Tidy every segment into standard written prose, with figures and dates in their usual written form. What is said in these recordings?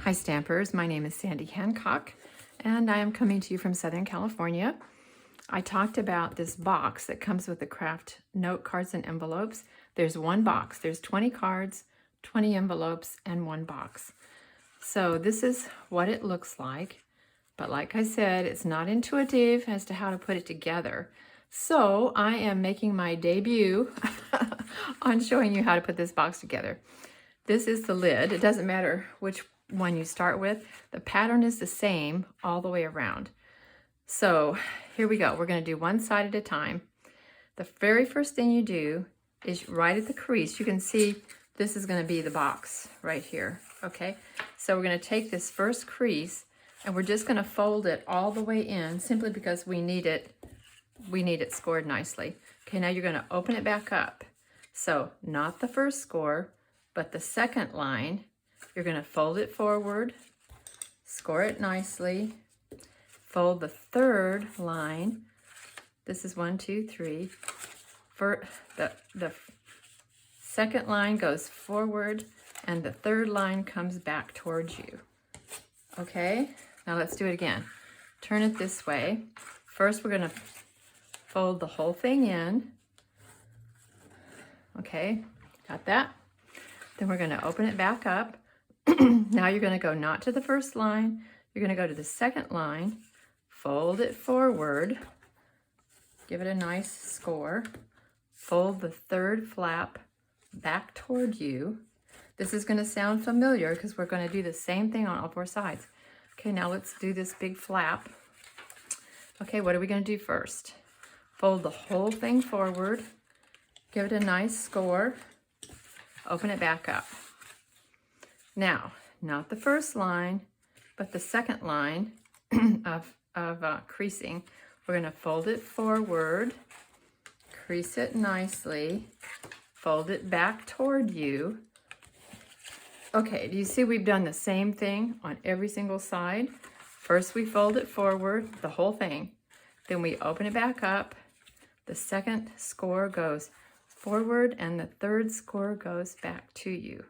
Hi Stampers, my name is Sandy Hancock and I am coming to you from Southern California. I talked about this box that comes with the Kraft note cards and envelopes. There's one box, there's 20 cards, 20 envelopes, and one box. So this is what it looks like, but like I said, it's not intuitive as to how to put it together. So I am making my debut on showing you how to put this box together. This is the lid. It doesn't matter which one you start with. The pattern is the same all the way around. So here we go. We're going to do one side at a time. The very first thing you do is right at the crease. You can see this is going to be the box right here. Okay, so we're going to take this first crease and we're just going to fold it all the way in simply because we need it scored nicely. Okay, now you're going to open it back up. So not the first score, but the second line. You're going to fold it forward, score it nicely, fold the third line. This is 1, 2, 3. For the second line goes forward and the third line comes back towards you. Okay, now let's do it again. Turn it this way. First, we're going to fold the whole thing in. Okay, got that? Then we're going to open it back up. Now you're going to go not to the first line, you're going to go to the second line, fold it forward, give it a nice score, fold the third flap back toward you. This is going to sound familiar because we're going to do the same thing on all four sides. Okay, now let's do this big flap. Okay, what are we going to do first? Fold the whole thing forward, give it a nice score, open it back up. Now, not the first line, but the second line of creasing. We're going to fold it forward, crease it nicely, fold it back toward you. Okay, do you see we've done the same thing on every single side? First we fold it forward, the whole thing. Then we open it back up. The second score goes forward and the third score goes back to you.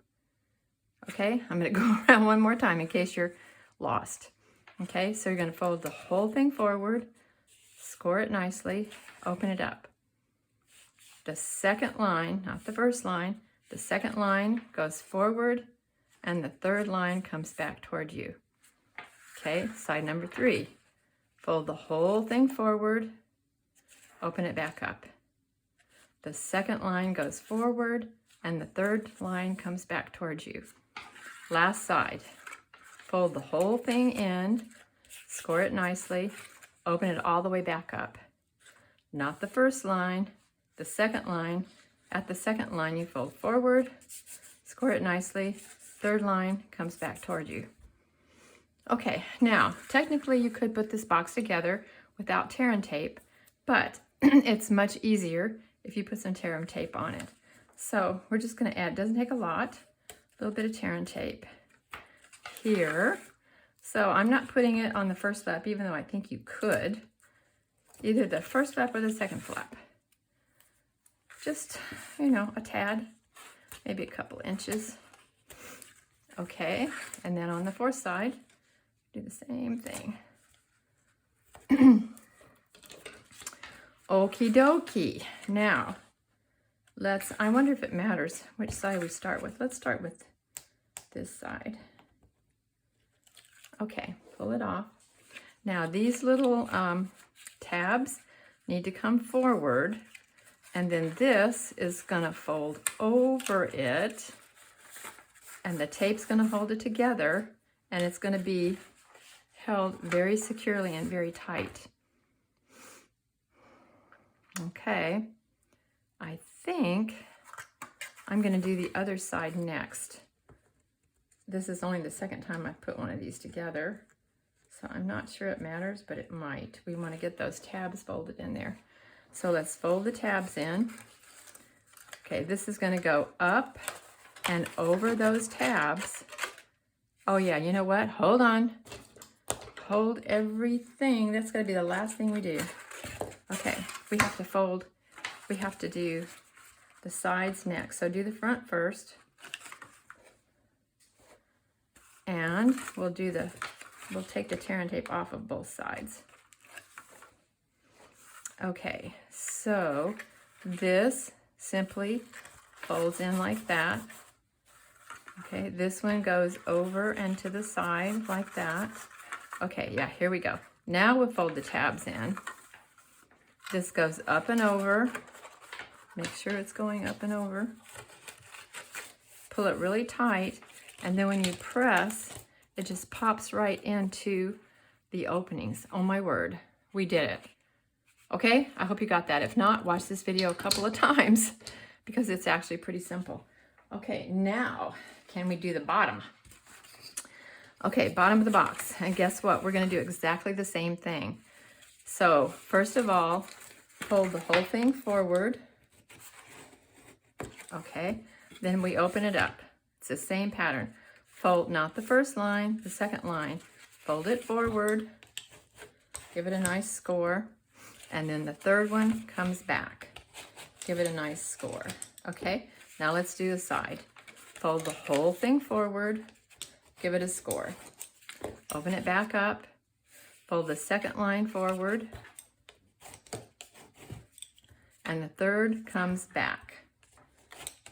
Okay, I'm going to go around one more time in case you're lost. Okay, so you're going to fold the whole thing forward, score it nicely, open it up. The second line, not the first line, the second line goes forward and the third line comes back toward you. Okay, side number 3. Fold the whole thing forward, open it back up. The second line goes forward and the third line comes back towards you. Last side, fold the whole thing in, score it nicely, open it all the way back up. Not the first line, the second line. At the second line, you fold forward, score it nicely, third line comes back toward you. Okay, now, technically you could put this box together without tear and tape, but it's much easier if you put some tear and tape on it. So we're just going to add, doesn't take a lot, a little bit of tear and tape here. So I'm not putting it on the first flap, even though I think you could. Either the first flap or the second flap. Just, you know, a tad, maybe a couple inches. Okay, and then on the fourth side, do the same thing. Okie dokie. Now, I wonder if it matters which side we start with. Let's start with this side. Okay, pull it off. Now these little tabs need to come forward, and then this is gonna fold over it, and the tape's gonna hold it together, and it's gonna be held very securely and very tight. Okay. I think I'm going to do the other side next. This is only the second time I've put one of these together, so I'm not sure it matters, but it might. We want to get those tabs folded in there. So let's fold the tabs in. Okay, this is going to go up and over those tabs. Oh yeah, you know what? Hold on. Hold everything. That's going to be the last thing we do. Okay, we have to fold. We have to do the sides next. So do the front first. And And we'll take the tear and tape off of both sides. Okay, so this simply folds in like that. Okay, this one goes over and to the side like that. Okay, yeah, here we go. Now we'll fold the tabs in. This goes up and over. Make sure it's going up and over. Pull it really tight, and then when you press, it just pops right into the openings. Oh my word, we did it. Okay, I hope you got that. If not, watch this video a couple of times because it's actually pretty simple. Okay, now, can we do the bottom? Okay, bottom of the box. And guess what? We're gonna do exactly the same thing. So, first of all, fold the whole thing forward. Okay, then we open it up. It's the same pattern. Fold not the first line, the second line. Fold it forward. Give it a nice score. And then the third one comes back. Give it a nice score. Okay, now let's do the side. Fold the whole thing forward. Give it a score. Open it back up. Fold the second line forward. And the third comes back.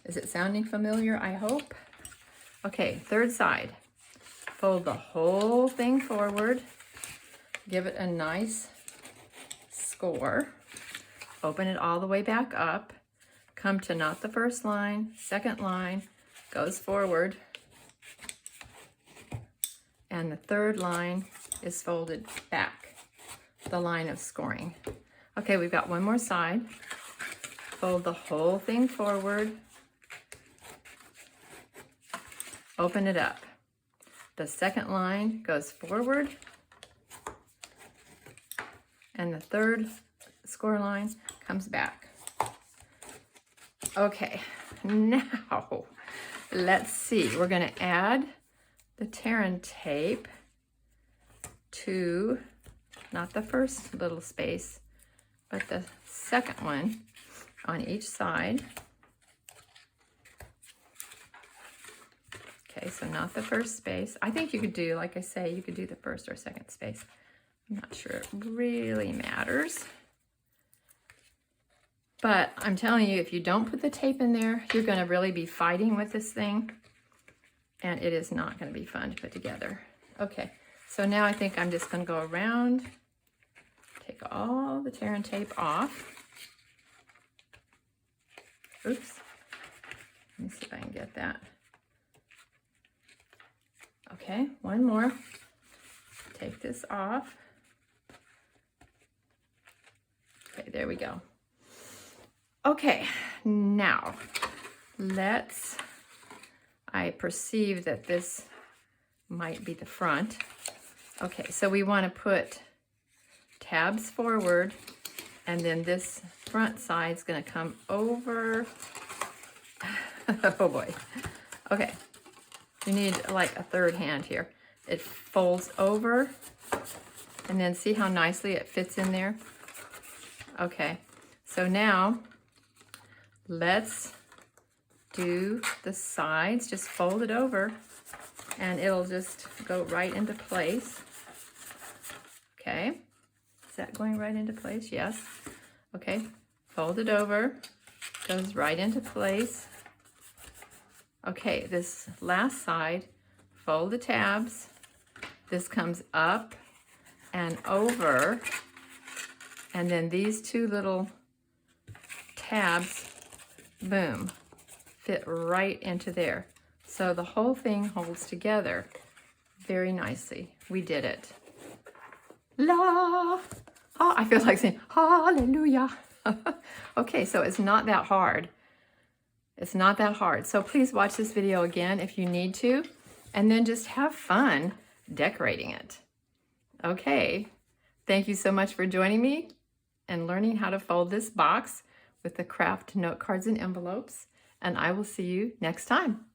Is it sounding familiar? I hope. Okay, third side. Fold the whole thing forward. Give it a nice score. Open it all the way back up. Come to not the first line, second line, goes forward. And the third line is folded back, the line of scoring. Okay, we've got one more side. Fold the whole thing forward. Open it up. The second line goes forward. And the third score line comes back. Okay, now let's see. We're going to add the tear and tape to not the first little space, but the second one on each side. Okay, so not the first space. I think you could do, like I say, you could do the first or second space. I'm not sure it really matters. But I'm telling you, if you don't put the tape in there, you're going to really be fighting with this thing. And it is not going to be fun to put together. Okay, so now I think I'm just going to go around, take all the tear and tape off. Oops. Let me see if I can get that. Okay, one more. Take this off. Okay, there we go. Okay, now I perceive that this might be the front. Okay, so we want to put tabs forward, and then this front side is going to come over. Oh boy. Okay, you need like a third hand here. It folds over, and then see how nicely it fits in there? Okay, so now let's do the sides. Just fold it over and it'll just go right into place. Okay, is that going right into place? Yes. Okay, fold it over, goes right into place. Okay, this last side, fold the tabs. This comes up and over, and then these two little tabs, boom, fit right into there. So the whole thing holds together very nicely. We did it. La! Oh, I feel like saying hallelujah. Okay, so it's not that hard. It's not that hard. So please watch this video again if you need to, and then just have fun decorating it. Okay, thank you so much for joining me and learning how to fold this box with the Kraft note cards and envelopes, and I will see you next time.